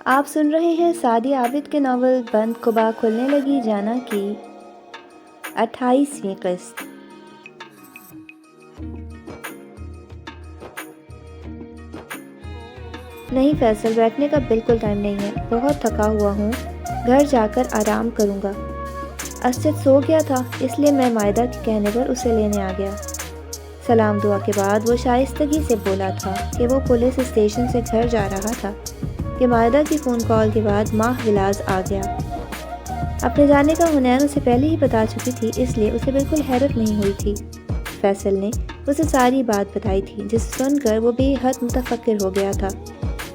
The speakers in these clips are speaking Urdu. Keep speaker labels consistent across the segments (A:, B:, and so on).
A: آپ سن رہے ہیں سعدی عابد کے ناول بند قبا کھلنے لگی جانا کی 28ویں قسط۔ نہیں فیصل، بیٹھنے کا بالکل ٹائم نہیں ہے، بہت تھکا ہوا ہوں، گھر جا کر آرام کروں گا۔ اسجد سو گیا تھا، اس لیے میں مائدہ کے کہنے پر اسے لینے آ گیا۔ سلام دعا کے بعد وہ شائستگی سے بولا تھا کہ وہ پولیس اسٹیشن سے گھر جا رہا تھا کہ مائدہ کی فون کال کے بعد ماہ ولاز آ گیا۔ اپنے جانے کا حنین اسے پہلے ہی بتا چکی تھی، اس لیے اسے بالکل حیرت نہیں ہوئی تھی۔ فیصل نے اسے ساری بات بتائی تھی، جسے سن کر وہ بے حد متفکر ہو گیا تھا،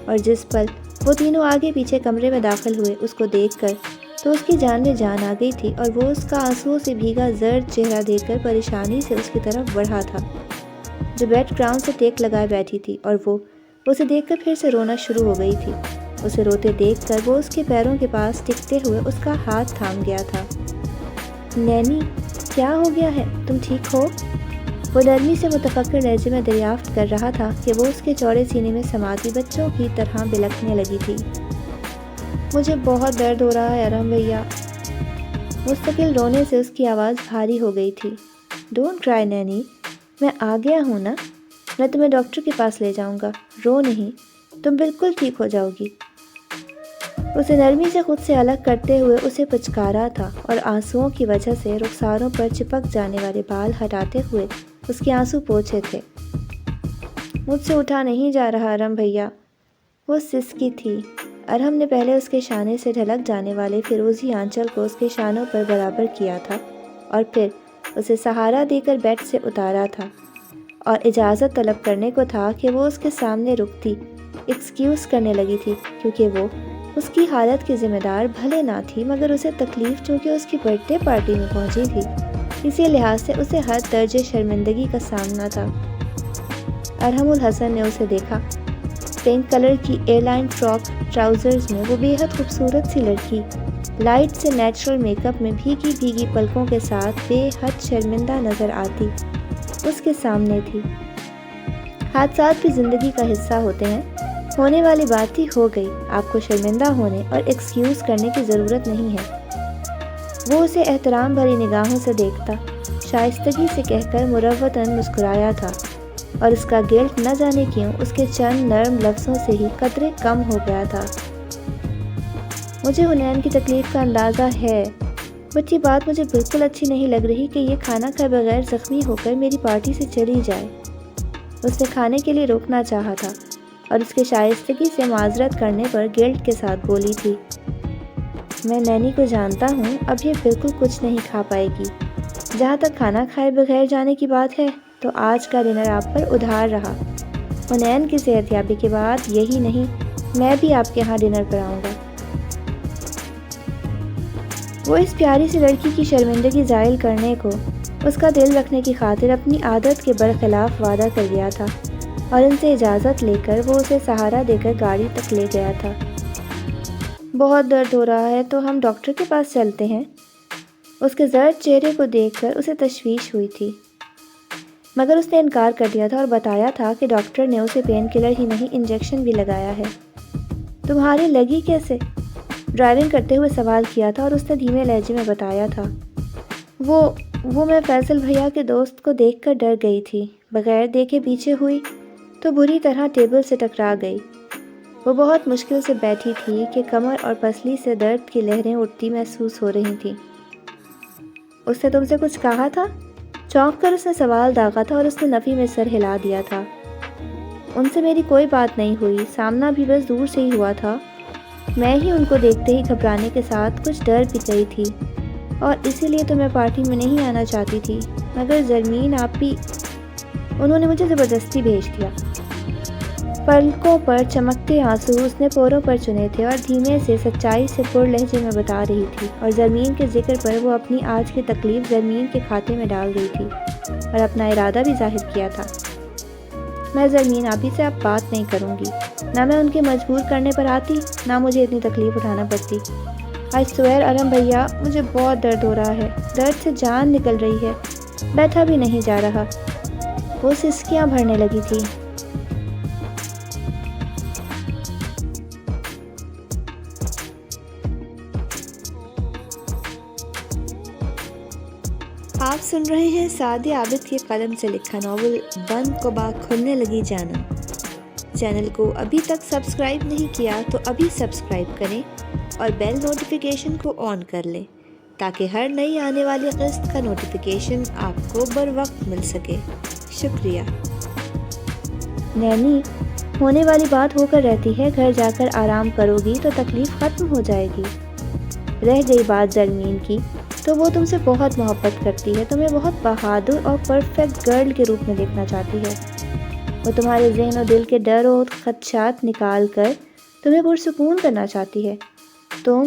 A: اور جس پل وہ تینوں آگے پیچھے کمرے میں داخل ہوئے اس کو دیکھ کر تو اس کی جان میں جان آ گئی تھی، اور وہ اس کا آنسوؤں سے بھیگا زرد چہرہ دیکھ کر پریشانی سے اس کی طرف بڑھا تھا، جو بیڈ گراؤنڈ سے ٹیک لگائے بیٹھی تھی، اور وہ اسے دیکھ کر پھر سے رونا شروع ہو گئی تھی۔ اسے روتے دیکھ کر وہ اس کے پیروں کے پاس ٹکتے ہوئے اس کا ہاتھ تھام گیا تھا۔ نینی، کیا ہو گیا ہے؟ تم ٹھیک ہو؟ وہ نرمی سے متفکر لہجے میں دریافت کر رہا تھا کہ وہ اس کے چوڑے سینے میں سماتی بچوں کی طرح بلکنے لگی تھی۔ مجھے بہت درد ہو رہا ہے ارحم بھیا۔ مستقل رونے سے اس کی آواز بھاری ہو گئی تھی۔ ڈونٹ کرائے نینی، میں آ گیا ہوں نا، میں تمہیں ڈاکٹر کے پاس لے جاؤں گا، رو نہیں، تم بالکل ٹھیک ہو جاؤ گی۔ اسے نرمی سے خود سے الگ کرتے ہوئے اسے پچکارا تھا، اور آنسوؤں کی وجہ سے رخساروں پر چپک جانے والے بال ہٹاتے ہوئے اس کے آنسو پوچھے تھے۔ مجھ سے اٹھا نہیں جا رہا ارحم بھیا، وہ سسکی تھی۔ ارحم نے پہلے اس کے شانے سے ڈھلک جانے والے فیروزی آنچل کو اس کے شانوں پر برابر کیا تھا، اور پھر اسے سہارا دے کر بیڈ سے اتارا تھا، اور اجازت طلب کرنے کو تھا کہ وہ اس کے سامنے رکتی ایکسکیوز کرنے لگی تھی، کیونکہ وہ اس کی حالت کی ذمہ دار بھلے نہ تھی، مگر اسے تکلیف چونکہ اس کی برتھ ڈے پارٹی میں پہنچی تھی، اسی لحاظ سے اسے ہر درجے شرمندگی کا سامنا تھا۔ ارحم الحسن نے اسے دیکھا۔ پنک کلر کی ایئر لائن فراک ٹراؤزرز میں وہ بے حد خوبصورت سی لڑکی لائٹ سے نیچرل میک اپ میں بھیگی بھیگی پلکوں کے ساتھ بے حد شرمندہ نظر آتی اس کے سامنے تھی۔ حادثات بھی زندگی کا حصہ ہوتے ہیں، ہونے والی بات ہی ہو گئی، آپ کو شرمندہ ہونے اور ایکسکیوز کرنے کی ضرورت نہیں ہے۔ وہ اسے احترام بھری نگاہوں سے دیکھتا، شائستگی سے کہہ کر مروتاً مسکرایا تھا، اور اس کا گلٹ نہ جانے کیوں اس کے چند نرم لفظوں سے ہی قدرے کم ہو گیا تھا۔ مجھے حنین کی تکلیف کا اندازہ ہے، بٹ یہ بات مجھے بالکل اچھی نہیں لگ رہی کہ یہ کھانا کھائے بغیر زخمی ہو کر میری پارٹی سے چلی جائے۔ اس نے کھانے کے لیے روکنا چاہا تھا، اور اس کے شائستگی سے معذرت کرنے پر گلٹ کے ساتھ بولی تھی، میں نینی کو جانتا ہوں، اب یہ بالکل کچھ نہیں کھا پائے گی۔ جہاں تک کھانا کھائے بغیر جانے کی بات ہے تو آج کا ڈنر آپ پر ادھار رہا۔ حنین کی صحت یابی کے بعد یہی نہیں، میں بھی آپ کے ہاں ڈنر پر آؤں گا۔ وہ اس پیاری سی لڑکی کی شرمندگی زائل کرنے کو اس کا دل رکھنے کی خاطر اپنی عادت کے برخلاف وعدہ کر گیا تھا، اور ان سے اجازت لے کر وہ اسے سہارا دے کر گاڑی تک لے گیا تھا۔ بہت درد ہو رہا ہے تو ہم ڈاکٹر کے پاس چلتے ہیں؟ اس کے زرد چہرے کو دیکھ کر اسے تشویش ہوئی تھی، مگر اس نے انکار کر دیا تھا اور بتایا تھا کہ ڈاکٹر نے اسے پین کلر ہی نہیں انجیکشن بھی لگایا ہے۔ تمہاری لگی کیسے؟ ڈرائیونگ کرتے ہوئے سوال کیا تھا، اور اس نے دھیمے لہجے میں بتایا تھا، وہ میں فیصل بھیا کے دوست کو دیکھ کر ڈر گئی تھی، بغیر دیکھے پیچھے ہوئی تو بری طرح ٹیبل سے ٹکرا گئی۔ وہ بہت مشکل سے بیٹھی تھی کہ کمر اور پسلی سے درد کی لہریں اٹھتی محسوس ہو رہی تھیں۔ اس نے تم سے کچھ کہا تھا؟ چونک کر اس نے سوال داغا تھا، اور اس نے نفی میں سر ہلا دیا تھا۔ ان سے میری کوئی بات نہیں ہوئی، سامنا بھی بس دور سے ہی ہوا تھا، میں ہی ان کو دیکھتے ہی گھبرانے کے ساتھ کچھ ڈر بھی گئی تھی، اور اسی لیے تو میں پارٹی میں نہیں آنا چاہتی تھی، مگر زرمین آپی، انہوں نے مجھے زبردستی بھیج دیا۔ پلکوں پر چمکتے آنسو اس نے پوروں پر چنے تھے، اور دھیمے سے سچائی سے پر لہجے میں بتا رہی تھی، اور زرمین کے ذکر پر وہ اپنی آج کی تکلیف زرمین کے کھاتے میں ڈال گئی تھی، اور اپنا ارادہ بھی ظاہر کیا تھا۔ میں زرمین آپی سے اب بات نہیں کروں گی، نہ میں ان کے مجبور کرنے پر آتی، نہ مجھے اتنی تکلیف اٹھانا پڑتی۔ آئی سویر ارحم بھیا، مجھے بہت درد ہو رہا ہے، درد سے جان نکل رہی ہے، بیٹھا بھی نہیں جا رہا۔ وہ سسکیاں بھرنے لگی تھی۔ آپ سن رہے ہیں سعدی عابد کے قلم سے لکھا ناول بند قبا کھلنے لگی جانا۔ چینل کو ابھی تک سبسکرائب نہیں کیا تو ابھی سبسکرائب کریں اور بیل نوٹیفیکیشن کو آن کر لیں تاکہ ہر نئی آنے والی قسط کا نوٹیفیکیشن آپ کو بروقت مل سکے۔ شکریہ۔ نینی، ہونے والی بات ہو کر رہتی ہے، گھر جا کر آرام کرو گی تو تکلیف ختم ہو جائے گی۔ رہ گئی بات زرمین کی، تو وہ تم سے بہت محبت کرتی ہے، تمہیں بہت بہادر اور پرفیکٹ گرل کے روپ میں دیکھنا چاہتی ہے۔ وہ تمہارے ذہن و دل کے ڈر و خدشات نکال کر تمہیں پرسکون کرنا چاہتی ہے۔ تم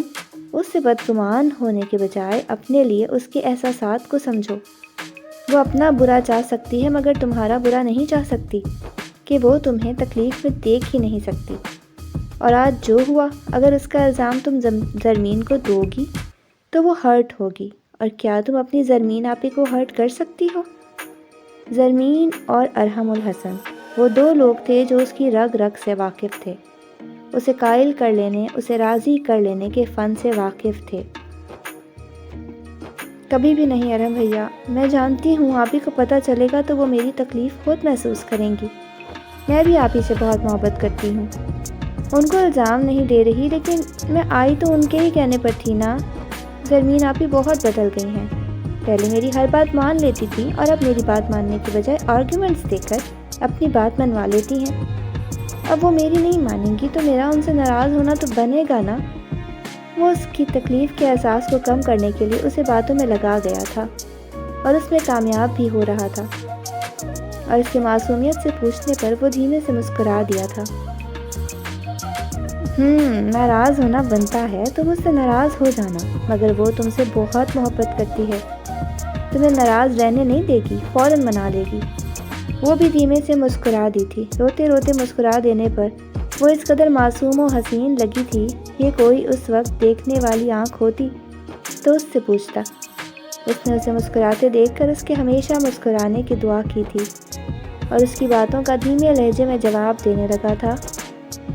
A: اس سے بدگمان ہونے کے بجائے اپنے لیے اس کے احساسات کو سمجھو۔ وہ اپنا برا چاہ سکتی ہے مگر تمہارا برا نہیں چاہ سکتی کہ وہ تمہیں تکلیف میں دیکھ ہی نہیں سکتی۔ اور آج جو ہوا، اگر اس کا الزام تم زرمین کو دو گی تو وہ ہرٹ ہوگی، اور کیا تم اپنی زرمین آپی کو ہرٹ کر سکتی ہو؟ زرمین اور ارحم الحسن وہ دو لوگ تھے جو اس کی رگ رگ سے واقف تھے، اسے قائل کر لینے، اسے راضی کر لینے کے فن سے واقف تھے۔ کبھی بھی نہیں ارحم بھیا، میں جانتی ہوں آپی کو پتہ چلے گا تو وہ میری تکلیف خود محسوس کریں گی۔ میں بھی آپی سے بہت محبت کرتی ہوں، ان کو الزام نہیں دے رہی، لیکن میں آئی تو ان کے ہی کہنے پر تھی نا۔ زرمین آپی بہت بدل گئی ہیں، پہلے میری ہر بات مان لیتی تھی اور اب میری بات ماننے کی بجائے آرگیومنٹس دے کر اپنی بات منوا لیتی ہیں۔ اب وہ میری نہیں مانیں گی تو میرا ان سے ناراض ہونا تو بنے گا نا۔ وہ اس کی تکلیف کے احساس کو کم کرنے کے لیے اسے باتوں میں لگا گیا تھا اور اس میں کامیاب بھی ہو رہا تھا، اور اس کی معصومیت سے پوچھنے پر وہ دھیمے سے مسکرا دیا تھا۔ ناراض ہونا بنتا ہے، تم اس سے ناراض ہو جانا، مگر وہ تم سے بہت محبت کرتی ہے، تمہیں ناراض رہنے نہیں دے گی، فوراً منا لے گی۔ وہ بھی دھیمے سے مسکرا دی تھی۔ روتے روتے مسکرا دینے پر وہ اس قدر معصوم و حسین لگی تھی کہ کوئی اس وقت دیکھنے والی آنکھ ہوتی تو اس سے پوچھتا۔ اس نے اسے مسکراتے دیکھ کر اس کے ہمیشہ مسکرانے کی دعا کی تھی، اور اس کی باتوں کا دھیمے لہجے میں جواب دینے لگا تھا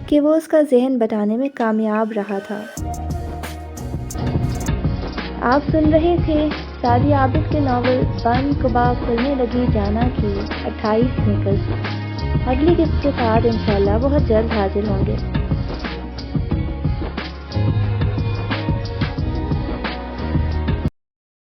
A: کہ وہ اس کا ذہن بٹانے میں کامیاب رہا تھا۔ آپ سن رہے تھے سعدی عابد کے ناول بند قبا کھلنے لگی جانا کی 28ویں قسط۔ اگلی قسط کے ساتھ انشاءاللہ بہت جلد حاضر ہوں گے۔